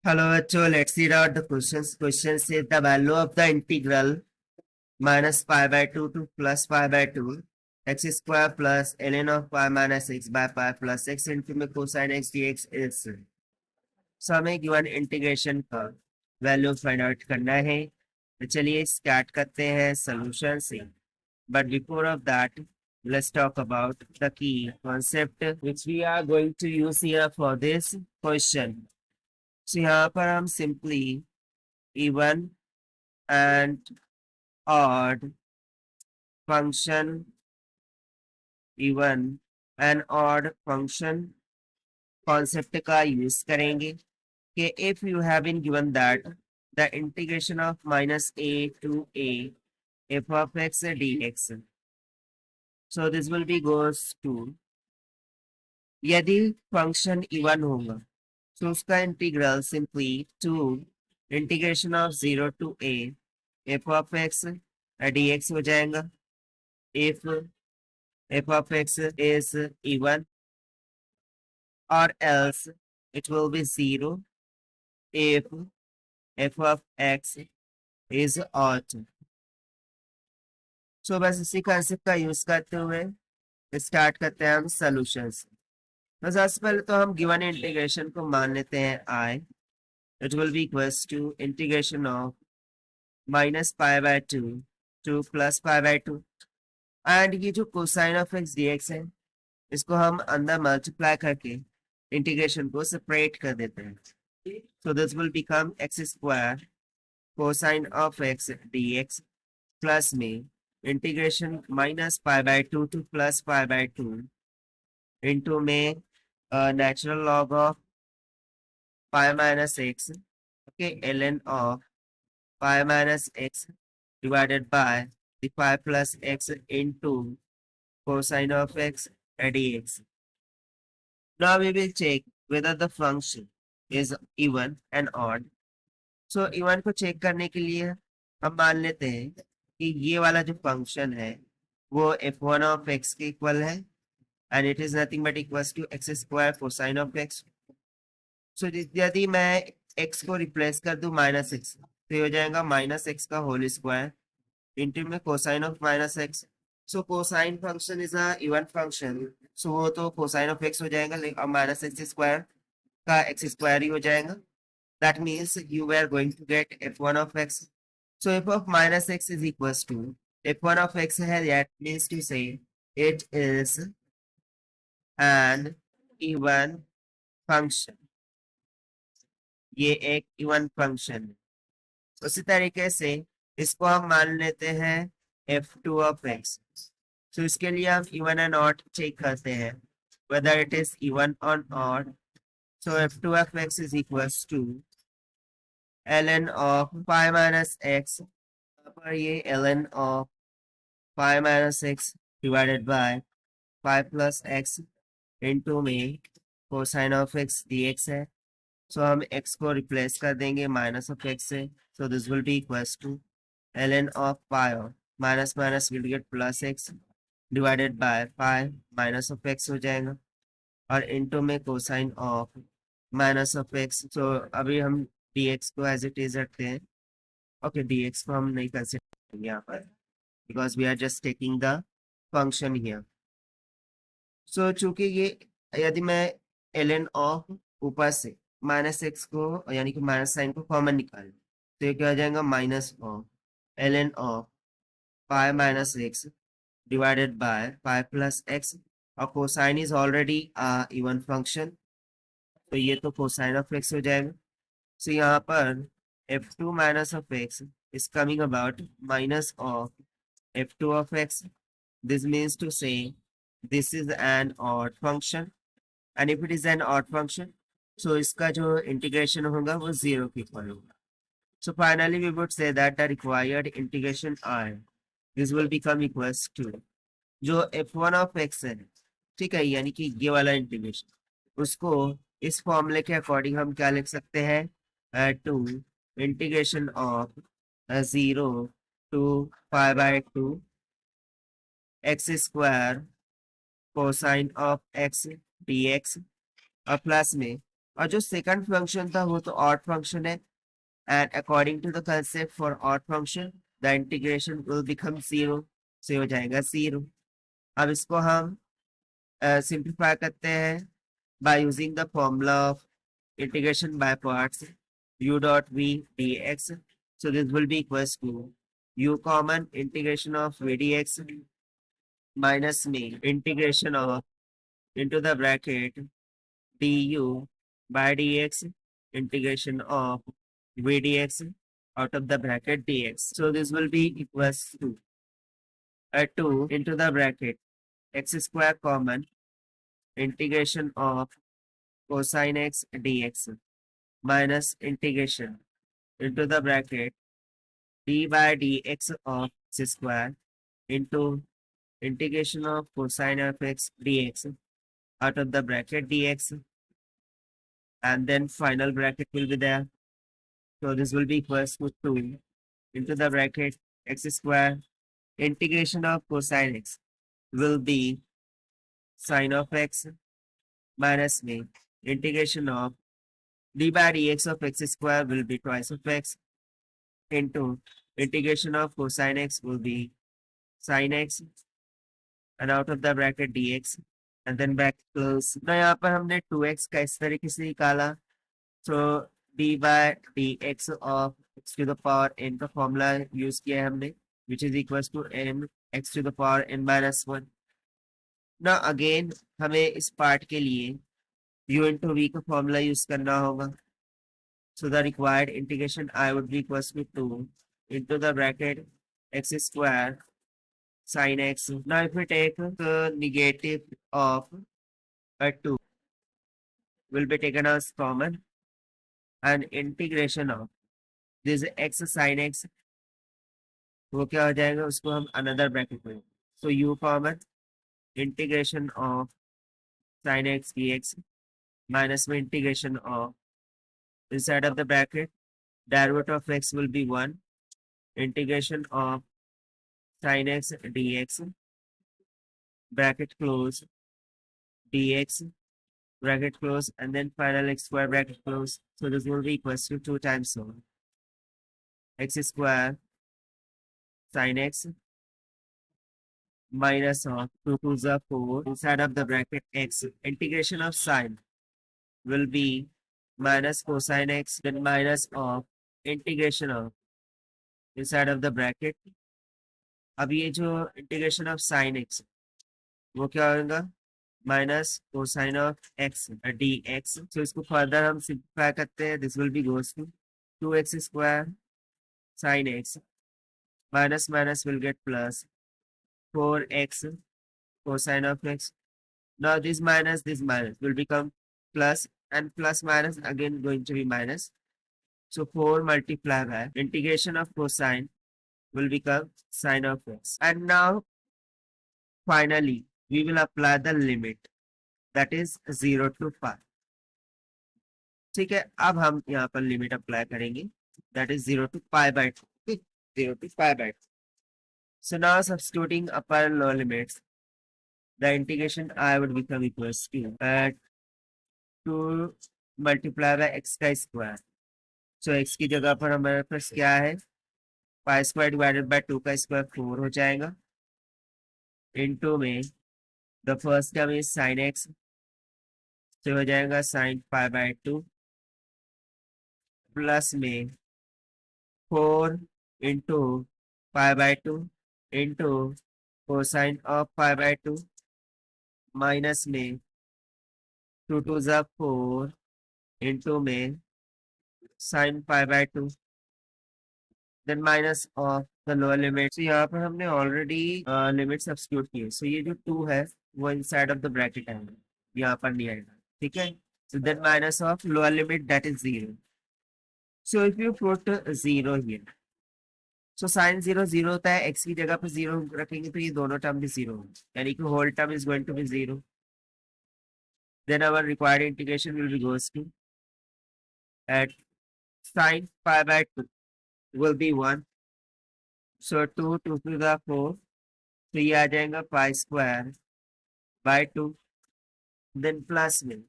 Hello, bachcho. Let's read out the questions. Question says the value of the integral minus pi by 2 to plus pi by 2 x square plus ln of pi minus x by pi plus x into में cosine x dx is. So हमें given integration का value find out करना है, तो चलिए start करते हैं solution से. But before of that, let's talk about the key concept which we are going to use here for this question. So यहाँ पर हम simply even and odd function, even and odd function concept का use करेंगे कि if you have been given that the integration of minus a to a f of x dx, so this will be goes to, यदि function even होगा तो उसका integral simply two integration of 0 to a f of x dx हो जाएगा. if f of x is even, or else it will be 0 if f of x is odd. So बस इसी concept का use करते हुए start करते हैं हम सोल्यूशन से. तो सबसे पहले तो हम गिवन इंटीग्रेशन को मान लेते हैं i. It will be equals to integration of minus pi by 2 to plus pi by 2. And ये जो कोसाइन ऑफ एक्स dx है, इसको हम अंदर मल्टीप्लाई करके इंटीग्रेशन को सेपरेट कर देते हैं. So this will become x square cosine of x dx plus में integration minus pi by 2 to plus pi by 2 into में natural log of pi minus x, okay, ln of pi minus x divided by the pi plus x into cosine of x dx. Now we will check whether the function is even and odd. So even को check करने के लिए हम मान लेते हैं कि ये वाला जो फंक्शन है वो f1 of x के इक्वल है and it is nothing but equals to x square cosine of x. So यदि मैं x को रिप्लेस कर दूं माइनस एक्स, तो ये हो जाएगा माइनस एक्स का होल स्क्वायर इंटू में cosine of minus x. So cosine function is a even function, so वो तो कोसाइन ऑफ एक्स हो जाएगा, लेकिन अब माइनस एक्स स्क्वायर का एक्स स्क्वायर ही हो जाएगा. That means you we are going to get f1 of x. सो f of minus x is equals to f1 of x है, that means to say it is an even function. ये एक even function है. उसी तरीके से इसको हम मान लेते हैं f2 of x. तो इसके लिए हम इवन एंड ऑड चेक करते हैं whether it is even or odd. So f2 of x is equals to ln of pi minus x, पर ये ln of pi minus x divided by pi plus x into में cosine of x dx है. So हम x को replace कर देंगे minus of x से. So this will be equals to ln of pi of minus minus will get plus x divided by pi minus of x हो जाएगा और into में cosine of minus of x. So अभी हम dx को as it is रखते हैं. Okay, dx को हम नहीं कंसिडर करेंगे यहाँ पर because we are just taking the function here. So चूंकि ये यदि मैं ln of ऊपर से माइनस एक्स को यानी कि माइनस साइन को कॉमन निकाल, तो ये क्या हो जाएगा minus of ln of pi minus x divided by pi plus x. और cosine is already even function, तो ये तो कोसाइन ऑफ एक्स हो जाएगा. सो यहाँ पर f2 minus of x is coming about minus of f2 of x. This means to say this is an odd function, and if it is an odd function, so इसका जो integration होगा वो 0 के equal होगा. So finally we would say that the required integration I, this will become equals to जो f1 of x है, ठीक है, यानी कि ये वाला इंटीग्रेशन, उसको इस फॉर्मूले के अकॉर्डिंग हम क्या लिख सकते हैं, two integration of 0 to pi by 2 x square cosine of x dx और प्लस में और जो सेकंड फंक्शन था वो तो ऑड फंक्शन है, and according to the concept for odd function the integration will become zero, से हो जाएगा जीरो। अब इसको हम सिंप्लीफाई करते हैं by using the formula of integration by parts u dot v dx. So this will be equals to u common integration of v dx minus me integration of into the bracket du by dx integration of v dx out of the bracket dx. So this will be equals to 2 into the bracket x square common integration of cosine x dx minus integration into the bracket d by dx of x square into integration of cosine of x dx out of the bracket dx, and then final bracket will be there. So this will be equals to 2 into the bracket x square integration of cosine x will be sine of x minus me integration of d by dx of x square will be twice of x into integration of cosine x will be sin x and out of the bracket dx and then back close. ना यहाँ पर हमने 2x का इस तरीके से निकाला, so d by dx of x to the power n का फॉर्मूला यूज किया है हमने, which is equals to m x to the power n minus 1. ना अगेन हमें इस पार्ट के लिए u into v का फॉर्मूला यूज करना होगा. So the required integration I would be equals to 2 into the bracket x square sin x. Now if we take the negative of a 2 will be taken as common, and integration of this x sin x वो क्या हो जाएगा, उसको हम another bracket में. So u common integration of sin x dx minus में integration of inside of the bracket derivative of x will be 1 integration of sin x dx bracket close dx bracket close and then final x square bracket close. So this will be equals to 2 times so x square sin x minus of 2 to the 4 inside of the bracket x integration of sin will be minus cosine x then minus of integration of inside of the bracket. अब ये जो integration of sin x वो क्या होगा, minus cosine of x d x. So इसको further हम simplify करते हैं, this will be goes to 2x square sine x minus minus will get plus 4x cosine of x. Now this minus will become plus, and plus minus again going to be minus. So 4 multiplied by integration of cosine will become sine of x. And now finally we will apply the limit, that is 0 to pi. ठीक है, अब हम यहाँ पर limit apply करेंगे, that is 0 to pi by 2. 0 to pi by 2. So now substituting upper and lower limits, the integration I would become equals to 2 multiply by x का square. So x की जगह पर हमारे पास क्या है, पाई स्क्वायर डिवाइडेड बाय 2 का square 4 हो जाएगा, इनटू में the first term is sin x, तो हो जाएगा sin पाई बाय 2 प्लस में 4 into pi by 2 into cosine of pi by 2 minus में 2 to the 4 इंटू में sin pi by 2 then minus of the lower limit. तो यहाँ पर हमने ऑलरेडी लिमिट सब्स्टिट्यूट की है, सो ये जो 2 है वो इनसाइड ऑफ द ब्रैकेट आएगा, यहाँ पर नहीं आएगा, ठीक है. So then minus of lower limit that is 0. So if you put 0 here, so sine 0 0 होता है, x की जगह पर 0 रखेंगे तो ये दोनों टर्म भी 0 होंगे, यानी कि whole term is going to be 0. Then our required integration will be goes to at sin pi by 2 will be 1. So 2 to the 4, तो ये आ जाएगा pi square by 2, then plus में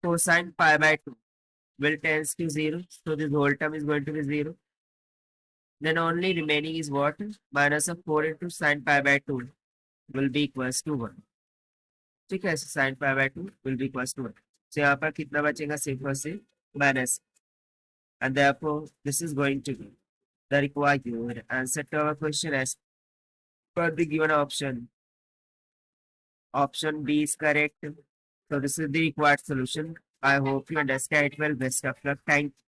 cosine pi by 2 will tends to 0. So this whole term is going to be 0. Then only remaining is what? Minus of 4 into sine pi by 2 will be equals to 1. ठीक है, sin pi by 2 will be equals to 1. So यहाँ पर कितना बचेगा? सिर्फ और सिर्फ minus. And therefore this is going to be the required answer to our question as per the given option. Option B is correct. So this is the required solution. I hope you understand it well. Best of luck. Thank you.